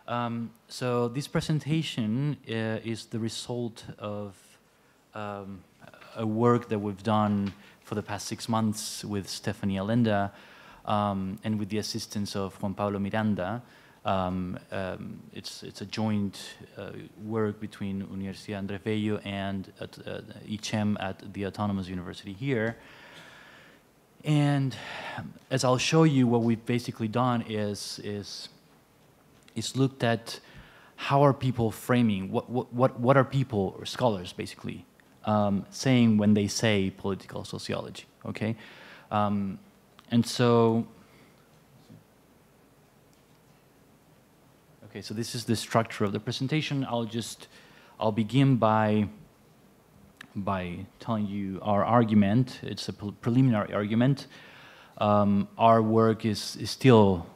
So this presentation is the result of a work that we've done for the past 6 months with Stephanie Alenda and with the assistance of Juan Pablo Miranda. It's a joint work between Universidad Andrés Bello and IPSA at the Autonomous University here. And as I'll show you, what we've basically done is looked at how are people framing, what are people, or scholars basically, saying when they say political sociology, okay? And so, okay, so this is the structure of the presentation. I'll begin by telling you our argument. It's a preliminary argument. Our work is still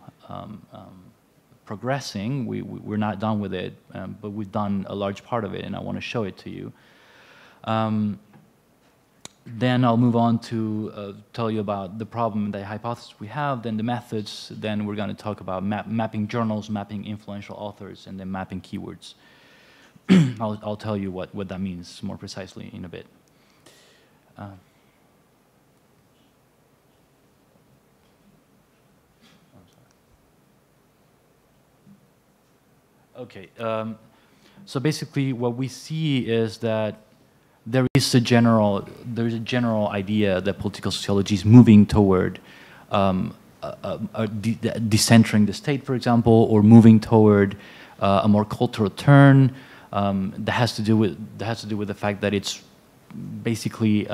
progressing. We're not done with it, but we've done a large part of it, and I want to show it to you. Then I'll move on to tell you about the problem, the hypothesis we have, then the methods, then we're going to talk about mapping journals, mapping influential authors, and then mapping keywords. I'll tell you what that means more precisely in a bit. Okay, so basically what we see is that there's a general idea that political sociology is moving toward decentering the state, for example, or moving toward a more cultural turn. That has to do with the fact that it's basically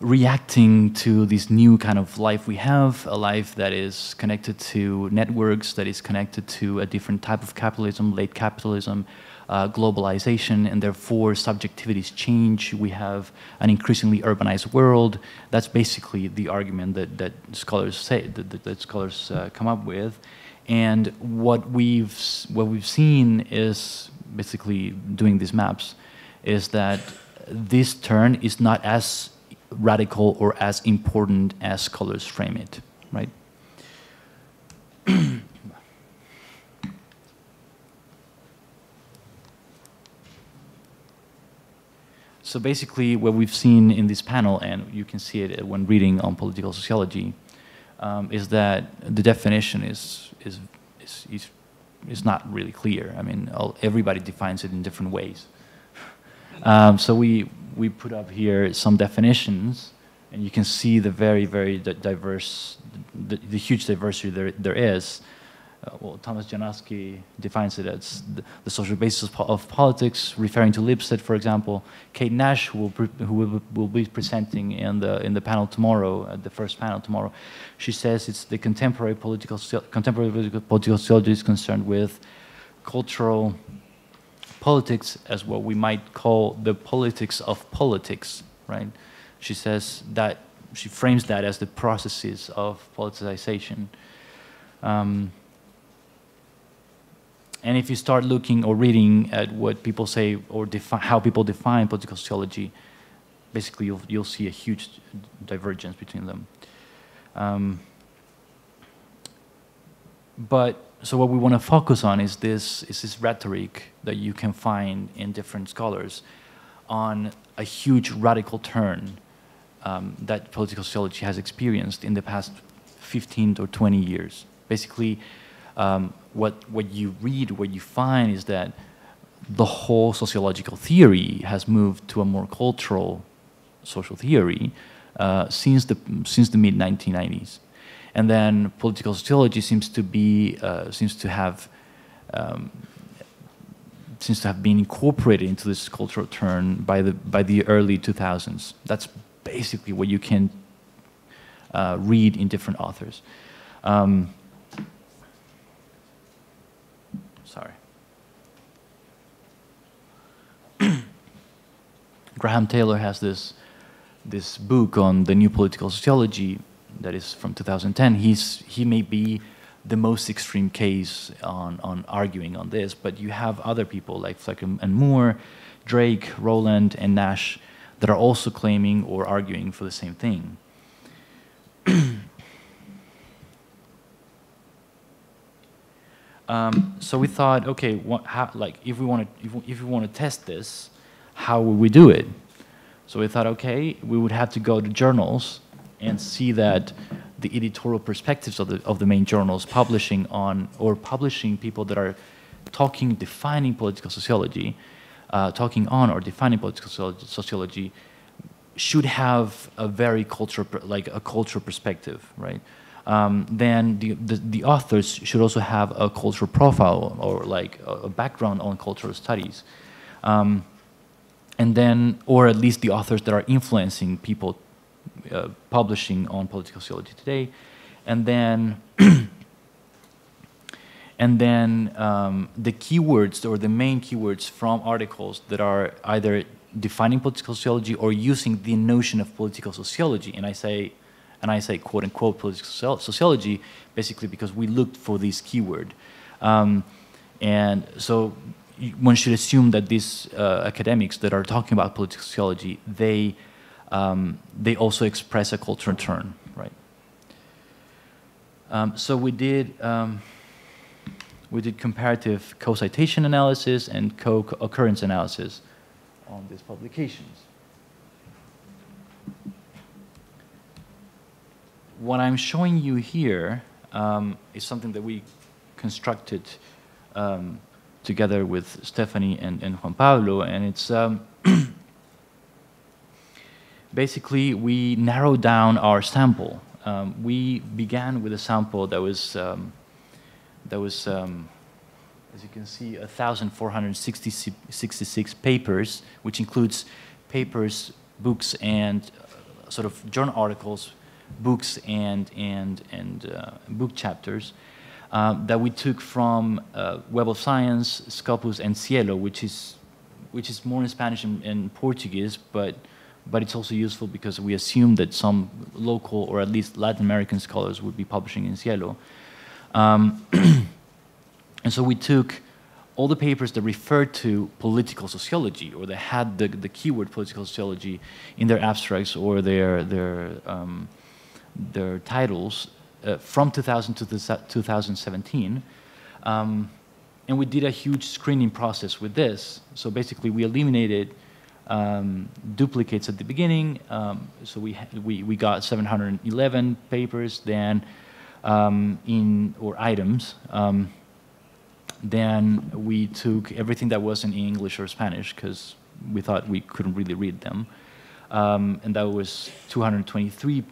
reacting to this new kind of life we have, a life that is connected to networks, that is connected to a different type of capitalism, late capitalism, globalization, and therefore subjectivities change. We have an increasingly urbanized world. That's basically the argument that scholars say, that scholars come up with. And what we've seen is, basically doing these maps, is that this turn is not as radical or as important as scholars frame it, right? So basically what we've seen in this panel, and you can see it when reading on political sociology, is that the definition is not really clear. I mean, everybody defines it in different ways. So we put up here some definitions, and you can see the very diverse, the huge diversity there is. Well, Thomas Janowski defines it as the social basis of politics, referring to Lipset, for example. Kate Nash, who will be presenting in the panel tomorrow, at the first panel tomorrow, she says it's the contemporary political sociology is concerned with cultural politics as what we might call the politics of politics, right? She says that, she frames that as the processes of politicization. And if you start looking or reading at what people say or how people define political sociology, basically you'll see a huge divergence between them. So what we want to focus on is this rhetoric that you can find in different scholars on a huge radical turn that political sociology has experienced in the past 15 or 20 years. Basically, what you read, what you find is that the whole sociological theory has moved to a more cultural social theory since the mid-1990s, and then political sociology seems to have been incorporated into this cultural turn by the early 2000s. That's basically what you can read in different authors. Sorry. Graham Taylor has this book on the new political sociology that is from 2010. He may be the most extreme case on arguing on this, but you have other people like Flecker and Moore, Drake, Rowland, and Nash that are also claiming or arguing for the same thing. So we thought, okay, like if we want to test this, how would we do it? So we thought, okay, we would have to go to journals and see that the editorial perspectives of the main journals publishing people that are defining political sociology, talking on or defining political sociology, should have a very cultural perspective, right? Then the authors should also have a cultural profile or like a background on cultural studies. And then, or at least the authors that are influencing people publishing on political sociology today. And then, the keywords or the main keywords from articles that are either defining political sociology or using the notion of political sociology. And I say quote unquote political sociology, basically because we looked for this keyword. And so one should assume that these academics that are talking about political sociology, they also express a cultural turn, right? So we did comparative co-citation analysis and co-occurrence analysis on these publications. What I'm showing you here is something that we constructed together with Stephanie and Juan Pablo, and it's basically we narrowed down our sample. We began with a sample that was as you can see, 1,466 papers, which includes papers, books, and sort of journal articles, books, and book chapters that we took from Web of Science, Scopus, and Cielo, which is more in Spanish and Portuguese, but it's also useful because we assume that some local or at least Latin American scholars would be publishing in Cielo. And so we took all the papers that referred to political sociology or that had the keyword political sociology in their abstracts or their titles from 2000 to 2017. And we did a huge screening process with this. So basically we eliminated duplicates at the beginning. So we got 711 papers then or items. Then we took everything that wasn't in English or Spanish because we thought we couldn't really read them. And that was 223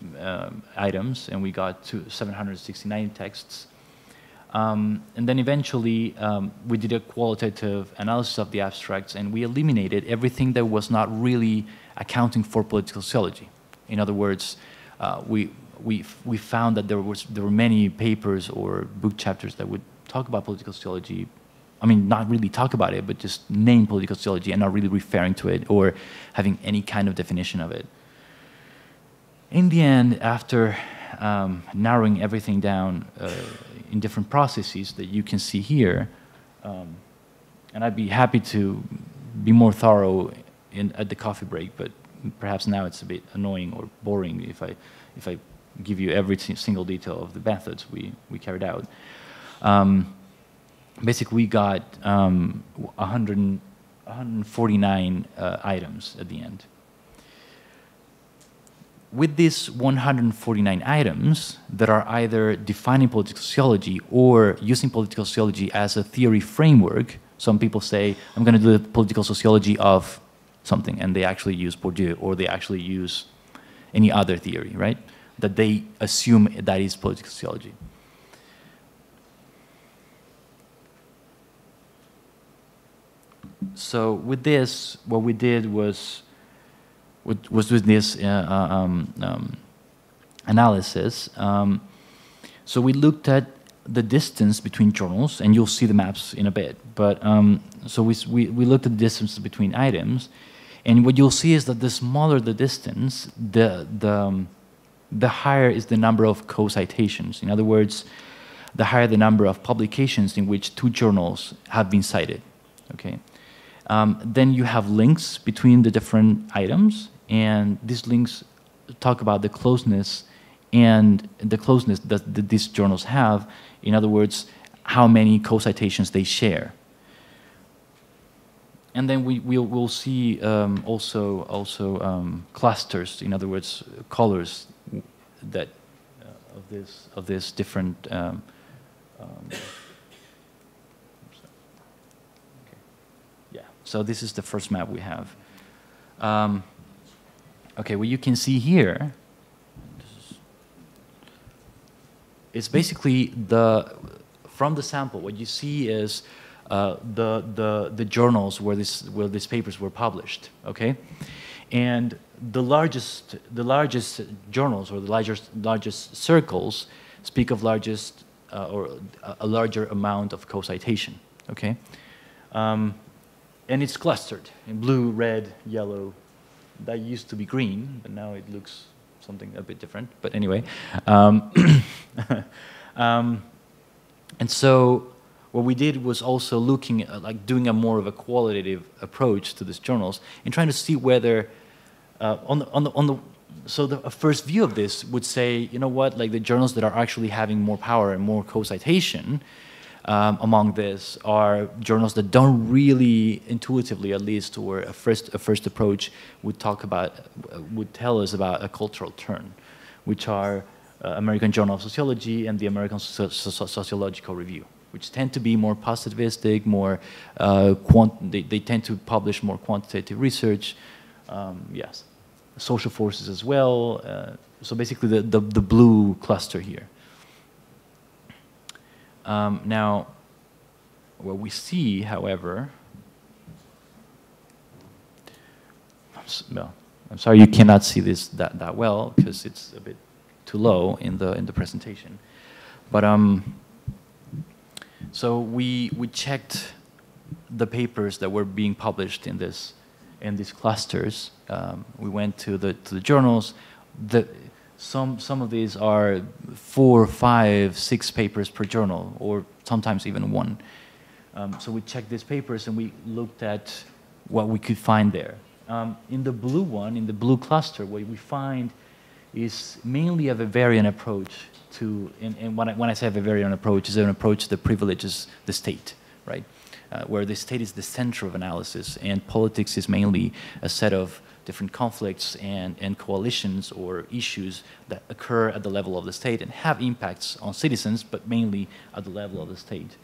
items, and we got to 769 texts. And then eventually we did a qualitative analysis of the abstracts, and we eliminated everything that was not really accounting for political sociology. In other words, we found that there were many papers or book chapters that would talk about political sociology. I mean, not really talk about it, but just name political sociology and not really referring to it or having any kind of definition of it. In the end, after narrowing everything down in different processes that you can see here, and I'd be happy to be more thorough at the coffee break, but perhaps now it's a bit annoying or boring if I give you every single detail of the methods we carried out. Basically, we got 149 items at the end. With these 149 items that are either defining political sociology or using political sociology as a theory framework, some people say, I'm going to do the political sociology of something, and they actually use Bourdieu, or they actually use any other theory, right? That they assume that is political sociology. So with this, what we did was with this analysis. So we looked at the distance between journals, and you'll see the maps in a bit. But so we looked at the distance between items, and what you'll see is that the smaller the distance, the higher is the number of co-citations. In other words, the higher the number of publications in which two journals have been cited. Okay. Then you have links between the different items, and these links talk about the closeness and the closeness that these journals have. In other words, how many co-citations they share. And then we'll see also clusters, in other words, colors that of this different. Okay. Yeah. So this is the first map we have. Okay, what you can see here, it's basically from the sample. What you see is the journals where these papers were published. Okay, and the largest journals or the largest circles speak of largest or a larger amount of co-citation. Okay, and it's clustered in blue, red, yellow. That used to be green, but now it looks something a bit different. But anyway, and so what we did was also looking at, like, doing a more of a qualitative approach to these journals and trying to see whether so the first view of this would say, you know what, like the journals that are actually having more power and more co-citation among this are journals that don't really intuitively, at least, or a first approach would tell us about a cultural turn, which are American Journal of Sociology and the American Sociological Review, which tend to be more positivistic, more they tend to publish more quantitative research. Yes, social forces as well. So basically, the blue cluster here. Now, what we see, however, I'm sorry you cannot see this that well because it's a bit too low in the presentation. But so we checked the papers that were being published in these clusters. We went to the journals. Some of these are 4, 5, 6 papers per journal, or sometimes even one. So we checked these papers and we looked at what we could find there. In the blue one, in the blue cluster, what we find is mainly a Weberian approach to, and when I say a Weberian approach, is an approach that privileges the state, right? Where the state is the center of analysis, and politics is mainly a set of different conflicts and coalitions or issues that occur at the level of the state and have impacts on citizens, but mainly at the level of the state.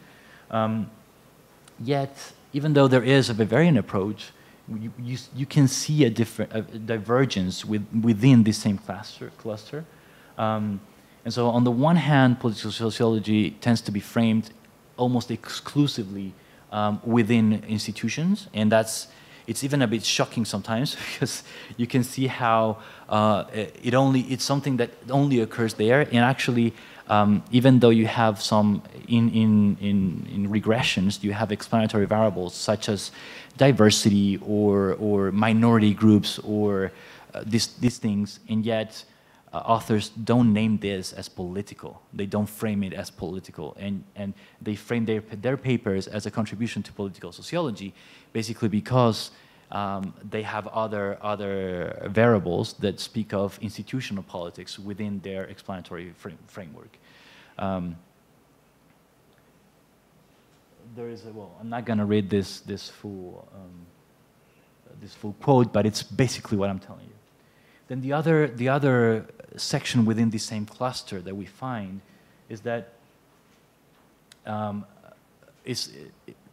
Yet, even though there is a Weberian approach, you can see a divergence within the same cluster. And so on the one hand, political sociology tends to be framed almost exclusively within institutions, and it's even a bit shocking sometimes because you can see how it's something that only occurs there, and actually even though you have some in regressions, you have explanatory variables such as diversity or minority groups or these things, and yet authors don't name this as political. They don't frame it as political, and they frame their papers as a contribution to political sociology, basically because they have other variables that speak of institutional politics within their explanatory framework. There is I'm not going to read this full quote, but it's basically what I'm telling you. Then the other section within the same cluster that we find is that our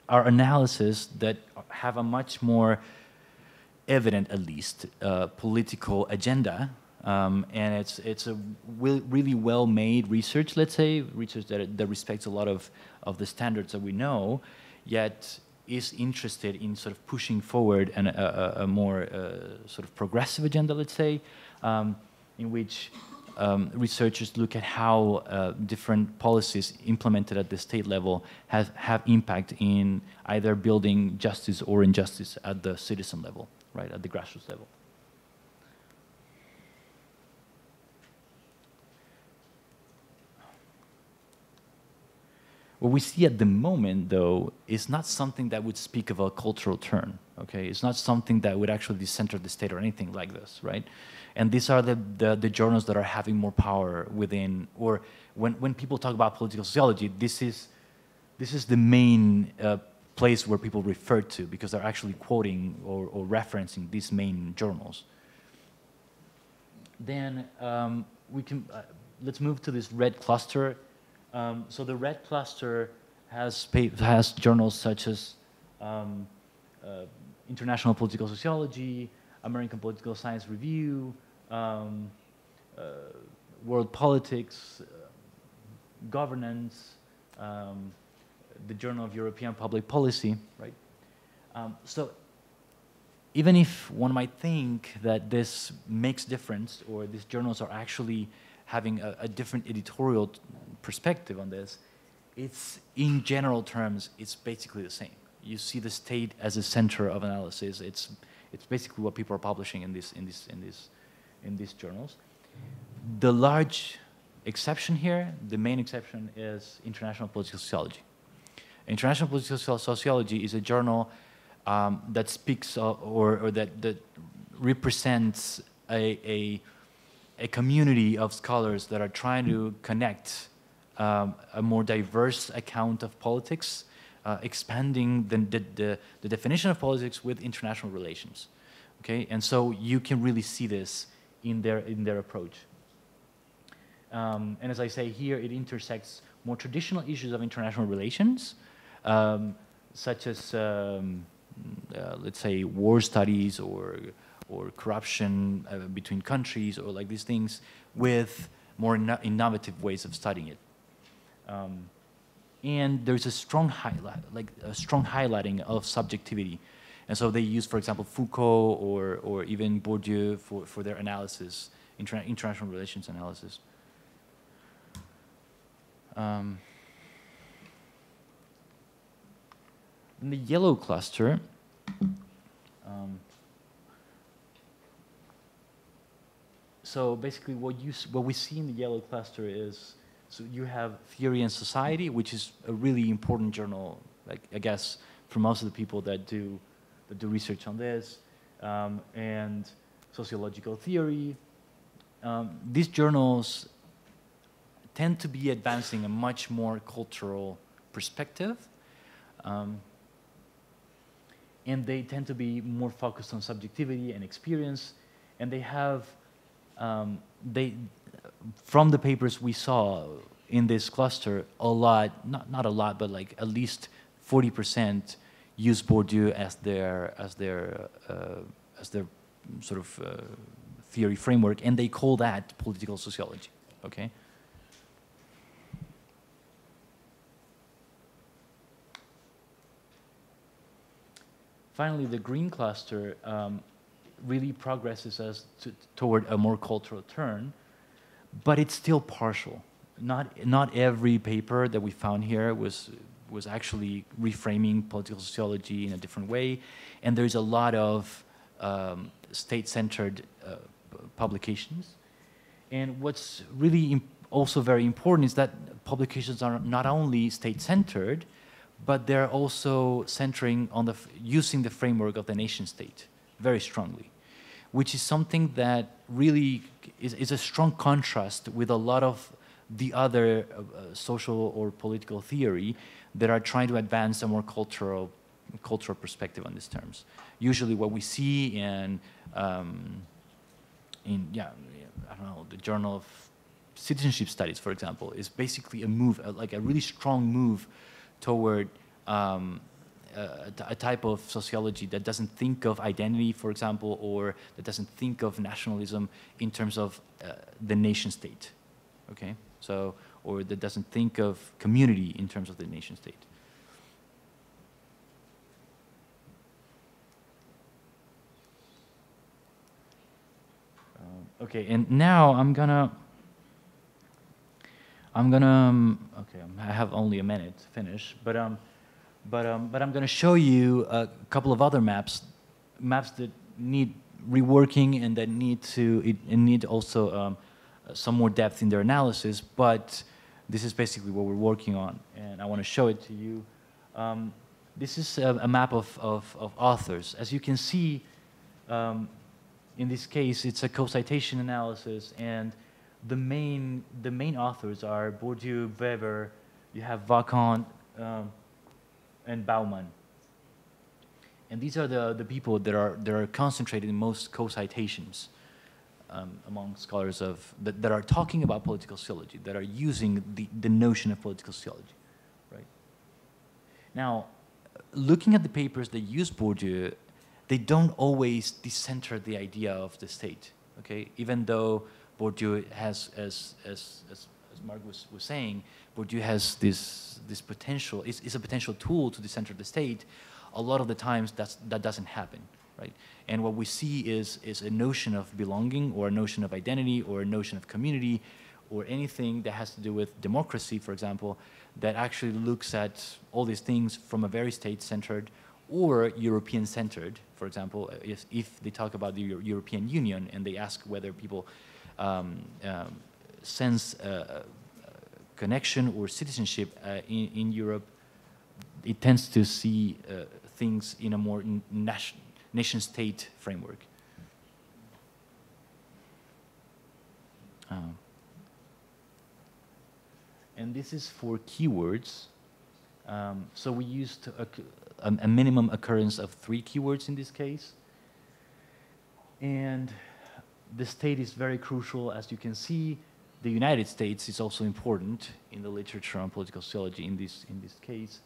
analysis that have a much more evident, at least, political agenda, and it's a really well-made research, let's say, research that respects a lot of the standards that we know, yet is interested in sort of pushing forward a more sort of progressive agenda, let's say, in which researchers look at how different policies implemented at the state level have impact in either building justice or injustice at the citizen level, right, at the grassroots level. What we see at the moment, though, is not something that would speak of a cultural turn, okay? It's not something that would actually decenter the state or anything like this, right? And these are the journals that are having more power within, or when people talk about political sociology, this is this is the main place where people refer to, because they're actually quoting or referencing these main journals. Then we can, let's move to this red cluster. So the red cluster has journals such as International Political Sociology, American Political Science Review, World Politics, Governance, the Journal of European Public Policy, right? So even if one might think that this makes difference, or these journals are actually having a different editorial perspective on this, it's, in general terms, it's basically the same. You see the state as a center of analysis. It's basically what people are publishing in these journals. The large exception here, the main exception, is International Political Sociology. International Political Sociology is a journal that speaks or that represents a community of scholars that are trying to connect a more diverse account of politics, expanding the definition of politics with international relations. Okay, and so you can really see this in their approach. And as I say here, it intersects more traditional issues of international relations, such as, let's say, war studies or corruption between countries, or like these things, with more innovative ways of studying it. And there's a strong highlighting of subjectivity. And so they use, for example, Foucault or even Bourdieu for their analysis, international relations analysis. In the yellow cluster, so basically what we see in the yellow cluster is, so you have Theory and Society, which is a really important journal, like, I guess, for most of the people that do research on this, and Sociological Theory. These journals tend to be advancing a much more cultural perspective, and they tend to be more focused on subjectivity and experience, and they have, from the papers we saw in this cluster, a lot, not a lot, but like at least 40% use Bourdieu as their sort of theory framework, and they call that political sociology. Okay. Finally, the green cluster really progresses us toward a more cultural turn, but it's still partial. Not every paper that we found here was actually reframing political sociology in a different way, and there's a lot of state-centered publications. And what's really also very important is that publications are not only state-centered, but they're also centering on using the framework of the nation-state very strongly, which is something that really is a strong contrast with a lot of the other social or political theory that are trying to advance a more cultural perspective on these terms. Usually what we see in I don't know, the Journal of Citizenship Studies, for example, is basically a move, like a really strong move toward a type of sociology that doesn't think of identity, for example, or that doesn't think of nationalism in terms of the nation state, okay? So, or that doesn't think of community in terms of the nation state. Okay, and now I'm gonna, okay, I have only a minute to finish, but I'm going to show you a couple of other maps that need reworking and that need also some more depth in their analysis. But this is basically what we're working on, and I want to show it to you. This is a map of authors. As you can see, in this case, it's a co-citation analysis, and the main authors are Bourdieu, Weber. You have Vacan, and Bauman. And these are the people that are concentrated in most co-citations among scholars that are talking about political sociology, that are using the notion of political sociology, right? Now, looking at the papers that use Bourdieu, they don't always decenter the idea of the state, okay? Even though Bourdieu has, as Mark was saying, Bourdieu has this potential, is a potential tool to decenter the state. A lot of the times that doesn't happen, right? And what we see is a notion of belonging, or a notion of identity, or a notion of community, or anything that has to do with democracy, for example, that actually looks at all these things from a very state-centered or European-centered. For example, if they talk about the European Union and they ask whether people sense connection or citizenship in Europe, it tends to see things in a more nation-state framework. And this is for keywords. So we used a minimum occurrence of 3 keywords in this case. And the state is very crucial, as you can see. The United States is also important in the literature on political sociology in this case.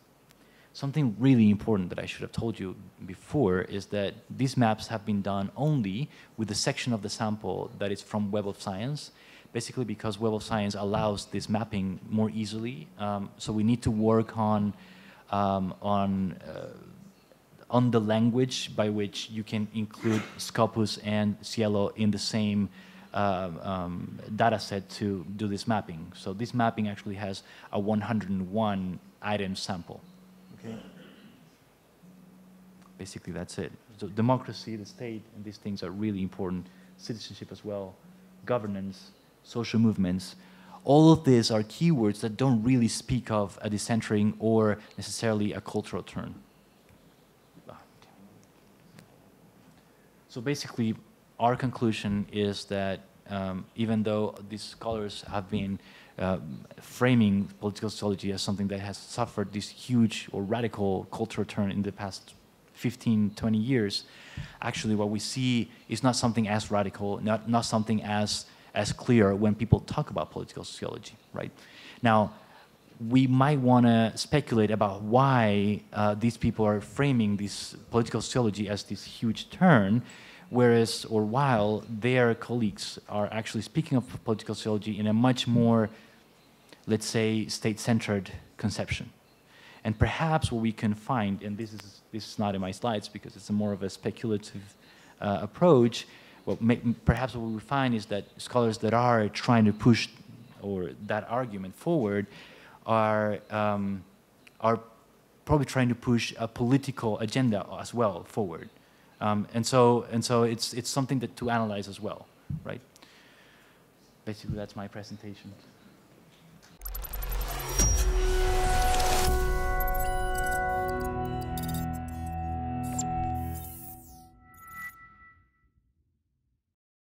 Something really important that I should have told you before is that these maps have been done only with the section of the sample that is from Web of Science, basically because Web of Science allows this mapping more easily. So we need to work on the language by which you can include Scopus and Cielo in the same data set to do this mapping. So this mapping actually has a 101 item sample. Okay. Basically, that's it. So democracy, the state, and these things are really important. Citizenship as well, governance, social movements. All of these are keywords that don't really speak of a decentering or necessarily a cultural turn. So basically, our conclusion is that even though these scholars have been framing political sociology as something that has suffered this huge or radical cultural turn in the past 15, 20 years, actually what we see is not something as radical, not something as clear when people talk about political sociology, right? Now, we might want to speculate about why these people are framing this political sociology as this huge turn, whereas or while their colleagues are actually speaking of political sociology in a much more, let's say, state-centered conception. And perhaps what we can find, and this is not in my slides because it's more of a speculative approach, perhaps what we find is that scholars that are trying to push or that argument forward are probably trying to push a political agenda as well forward. And so it's something that to analyze as well, right? Basically, that's my presentation.